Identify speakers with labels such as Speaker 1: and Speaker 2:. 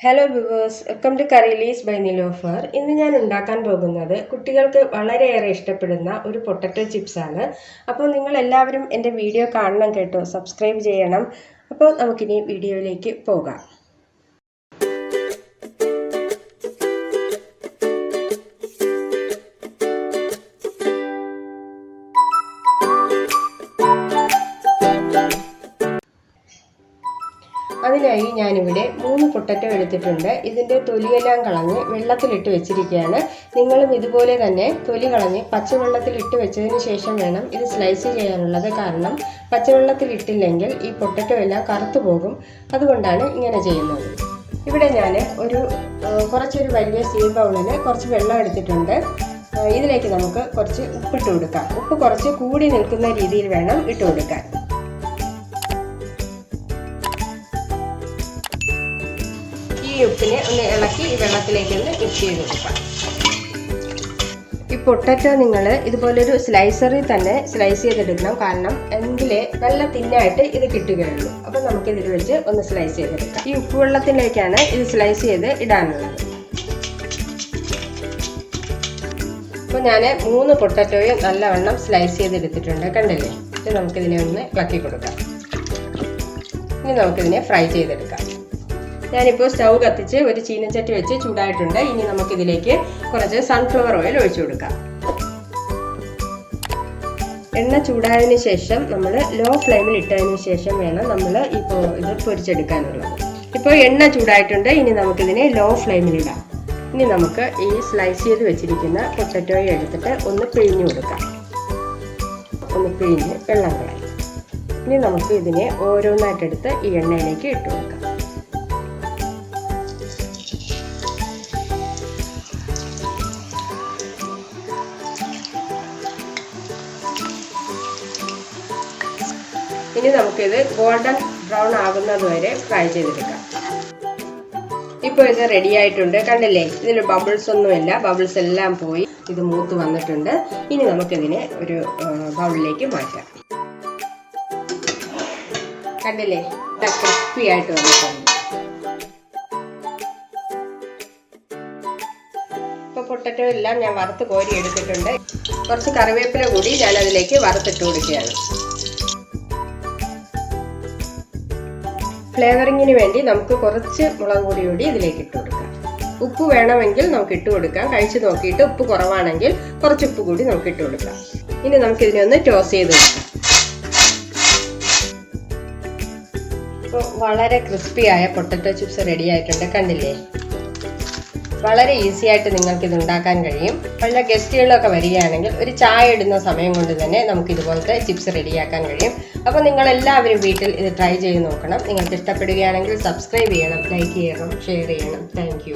Speaker 1: Hello viewers, welcome to curry leaves by Nilofar. ഇന്ന് ഞാൻ ഉണ്ടാക്കാൻ പോകുന്നത് കുട്ടികൾക്ക് വളരെയേറെ ഇഷ്ടപ്പെടുന്ന ഒരു പൊട്ടറ്റോ ചിപ്സ് ആണ്. അപ്പോൾ നിങ്ങൾ എല്ലാവരും എൻ്റെ വീഡിയോ കാണണം കേട്ടോ, സബ്സ്ക്രൈബ് ചെയ്യണം. അപ്പോൾ നമുക്കിനി വീഡിയോയിലേക്ക് പോകാം. അതിനായി ഞാനിവിടെ 3 പൊട്ടറ്റോ എടുത്തിട്ടുണ്ട്. ഇതിൻ്റെ തൊലിയെല്ലാം കളഞ്ഞ് വെള്ളത്തിലിട്ട് വെച്ചിരിക്കുകയാണ്. നിങ്ങളും ഇതുപോലെ തന്നെ തൊലി കളഞ്ഞ് പച്ചവെള്ളത്തിലിട്ട് വെച്ചതിന് ശേഷം വേണം ഇത് സ്ലൈസ് ചെയ്യാനുള്ളത്. കാരണം പച്ചവെള്ളത്തിലിട്ടില്ലെങ്കിൽ ഈ പൊട്ടറ്റോ എല്ലാം കറുത്തു പോകും. അതുകൊണ്ടാണ് ഇങ്ങനെ ചെയ്യുന്നത്. ഇവിടെ ഞാൻ കുറച്ചൊരു വലിയ സ്റ്റീൽ ബൗളിൽ കുറച്ച് വെള്ളം എടുത്തിട്ടുണ്ട്. ഇതിലേക്ക് നമുക്ക് കുറച്ച് ഉപ്പിട്ട് കൊടുക്കാം. ഉപ്പ് കുറച്ച് കൂടി നിൽക്കുന്ന രീതിയിൽ വേണം ഇട്ട് കൊടുക്കാൻ. ഈ ഉപ്പിനെ ഒന്ന് ഇളക്കി ഈ വെള്ളത്തിലേക്ക് ഒന്ന് മിക്സ് ചെയ്ത് കൊടുക്കാം. ഈ പൊട്ടറ്റോ നിങ്ങൾ ഇതുപോലൊരു സ്ലൈസറിൽ തന്നെ സ്ലൈസ് ചെയ്തെടുക്കണം. കാരണം എങ്കിലേ നല്ല തിന്നായിട്ട് ഇത് കിട്ടുകയുള്ളൂ. അപ്പം നമുക്കിതിൽ വെച്ച് ഒന്ന് സ്ലൈസ് ചെയ്തെടുക്കാം. ഈ ഉപ്പ് വെള്ളത്തിലേക്കാണ് ഇത് സ്ലൈസ് ചെയ്ത് ഇടാനുള്ളത്. അപ്പോൾ ഞാൻ 3 പൊട്ടറ്റോയും നല്ലവണ്ണം സ്ലൈസ് ചെയ്തെടുത്തിട്ടുണ്ട്. കണ്ടില്ലേ? ഇത് നമുക്കിതിനെ ഒന്ന് ഇളക്കി കൊടുക്കാം. ഇനി നമുക്കിതിനെ ഫ്രൈ ചെയ്തെടുക്കാം. ഞാനിപ്പോൾ സ്റ്റൗ കത്തിച്ച് ഒരു ചീനച്ചട്ടി വെച്ച് ചൂടായിട്ടുണ്ട്. ഇനി നമുക്കിതിലേക്ക് കുറച്ച് സൺഫ്ലവർ ഓയിൽ ഒഴിച്ചു കൊടുക്കാം. എണ്ണ ചൂടായതിനു ശേഷം നമ്മൾ ലോ ഫ്ലെയിമിൽ ഇട്ടതിന് ശേഷം വേണം നമ്മൾ ഇപ്പോൾ ഇത് പൊരിച്ചെടുക്കാനുള്ളത്. ഇപ്പോൾ എണ്ണ ചൂടായിട്ടുണ്ട്. ഇനി നമുക്കിതിനെ ലോ ഫ്ലെയിമിലിടാം. ഇനി നമുക്ക് ഈ സ്ലൈസ് ചെയ്ത് വെച്ചിരിക്കുന്ന പൊട്ടറ്റോയെ എടുത്തിട്ട് ഒന്ന് പിഴിഞ്ഞു കൊടുക്കാം. ഒന്ന് പിഴിഞ്ഞ് വെള്ളം കളയാം. ഇനി നമുക്ക് ഇതിനെ ഓരോന്നായിട്ടെടുത്ത് ഈ എണ്ണയിലേക്ക് ഇട്ട് കൊടുക്കാം. ഇനി നമുക്കിത് ഗോൾഡൻ ബ്രൗൺ ആകുന്നത് വരെ ഫ്രൈ ചെയ്തെടുക്കാം. ഇപ്പോൾ ഇത് റെഡി ആയിട്ടുണ്ട്. കണ്ടില്ലേ? ഇതിൽ ബബിൾസ് ഒന്നുമില്ല. ബബിൾസ് എല്ലാം പോയി ഇത് മൂത്ത് വന്നിട്ടുണ്ട്. ഇനി നമുക്കിതിനെ ഒരു ബൗളിലേക്ക് മാറ്റാം. കണ്ടില്ലേ? ക്രിസ്പി ആയിട്ട് വന്നിട്ടുണ്ട്. ഇപ്പോൾ പൊട്ടറ്റോ എല്ലാം ഞാൻ വറുത്ത് കോരി എടുത്തിട്ടുണ്ട്. കുറച്ച് കറിവേപ്പില കൂടി ഞാൻ അതിലേക്ക് വറുത്തിട്ട് കൊടുക്കുകയാണ്. ഫ്ലേവറിങ്ങിന് വേണ്ടി നമുക്ക് കുറച്ച് മുളക് പൊടി കൂടി ഇതിലേക്ക് ഇട്ട് കൊടുക്കാം. ഉപ്പ് വേണമെങ്കിൽ നമുക്ക് ഇട്ട് കൊടുക്കാം. കഴിച്ച് നോക്കിയിട്ട് ഉപ്പ് കുറവാണെങ്കിൽ കുറച്ച് ഉപ്പ് കൂടി നമുക്ക് ഇട്ട് കൊടുക്കാം. ഇനി നമുക്കിതിനെ ഒന്ന് ടോസ് ചെയ്ത് കൊടുക്കാം. ഇപ്പോൾ വളരെ ക്രിസ്പിയായ പൊട്ടറ്റോ ചിപ്സ് റെഡി ആയിട്ടുണ്ട്. കണ്ടില്ലേ? വളരെ ഈസി ആയിട്ട് നിങ്ങൾക്ക് ഇത് ഉണ്ടാക്കാൻ കഴിയും. വല്ല ഗസ്റ്റുകളൊക്കെ വരികയാണെങ്കിൽ ഒരു ചായ ഇടുന്ന സമയം കൊണ്ട് തന്നെ നമുക്ക് ഇതുപോലത്തെ ചിപ്സ് റെഡിയാക്കാൻ കഴിയും. അപ്പോൾ നിങ്ങളെല്ലാവരും വീട്ടിൽ ഇത് ട്രൈ ചെയ്ത് നോക്കണം. നിങ്ങൾക്ക് ഇഷ്ടപ്പെടുകയാണെങ്കിൽ സബ്സ്ക്രൈബ് ചെയ്യണം, ലൈക്ക് ചെയ്യണം, ഷെയർ ചെയ്യണം. താങ്ക്